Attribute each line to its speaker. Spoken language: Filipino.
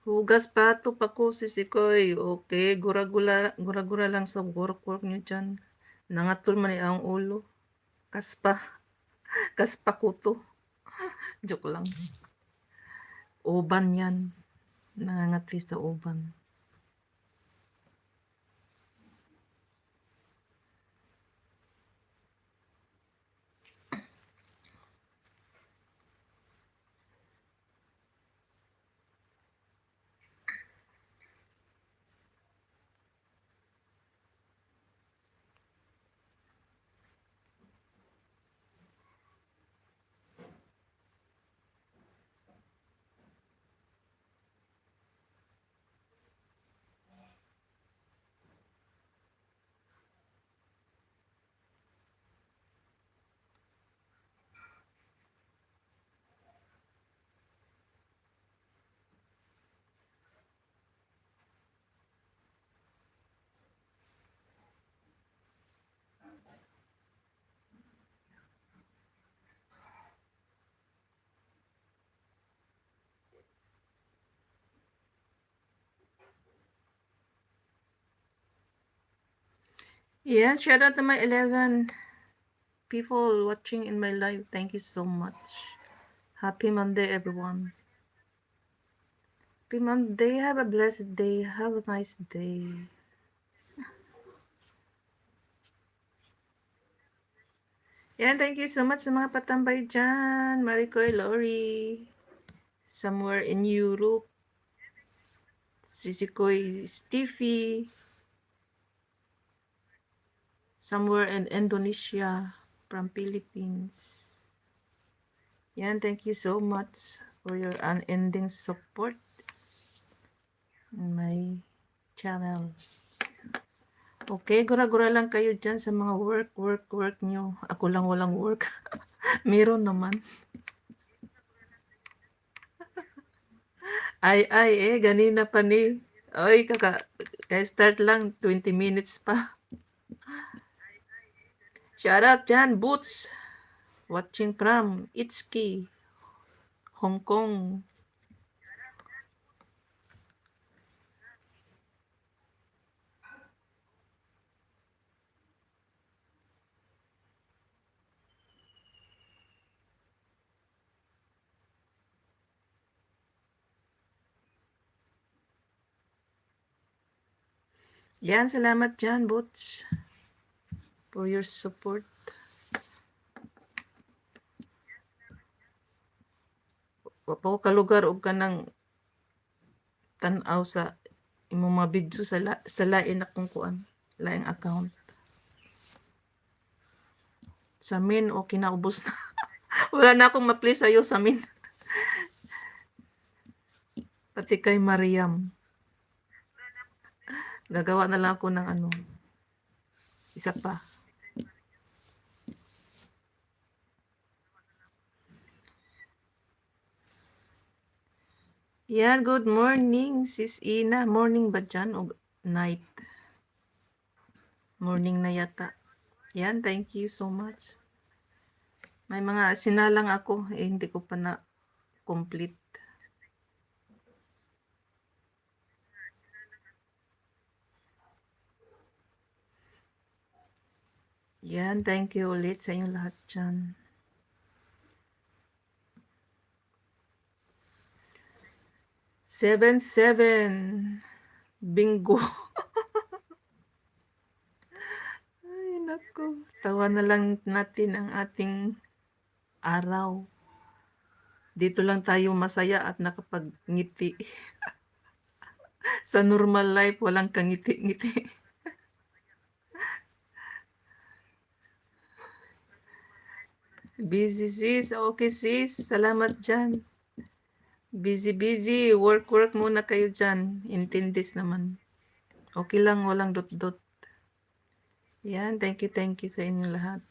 Speaker 1: Hugas plato pa ko, sisikoy. Okay, gura-gura lang sa work niyo dyan. Nangatol man ang ulo. Kaspa, kaspa kuto. Joke lang. Uban yan. Nangangatli sa uban. Yeah, shout out to my 11 people watching in my live. Thank you so much. Happy Monday, everyone. Happy Monday. Have a blessed day. Have a nice day. Yan, thank you so much sa mga patambay dyan. Maricoy, Lori. Somewhere in Europe. Sisikoy, Stiffy. Somewhere in Indonesia. From Philippines. Yan, thank you so much for your unending support in my channel. Okay, gura-gura lang kayo dyan sa mga work nyo. Ako lang walang work. Meron naman. Ay, ganina pa ni. Oy, kaya-start lang, 20 minutes pa. Shout out dyan, Boots. Watching from Itsuki, Hong Kong. Yan, salamat dyan, Boots, for your support. Wapo kalugar og kanang tanaw sa imong mga video sa lain akong kuan, laing account. Sa min, okay na, ubos na. Wala na akong ma-play sa'yo sa min. Pati kay Mariam. Gagawa na lang ako ng isa pa. Yan, good morning, Sis Ina. Morning ba dyan o night? Morning na yata. Yan, thank you so much. May mga sinalang ako, hindi ko pa na complete. Yan, thank you ulit sa inyong lahat dyan. Seven. Bingo. Ay, naku. Tawa na lang natin ang ating araw. Dito lang tayo masaya at nakapagngiti. Sa normal life, walang kangiti-ngiti. Busy sis. Okay sis. Salamat dyan. Busy. Work muna kayo dyan. Intindis naman. Okay lang, walang dot-dot. Yan, thank you sa inyong lahat.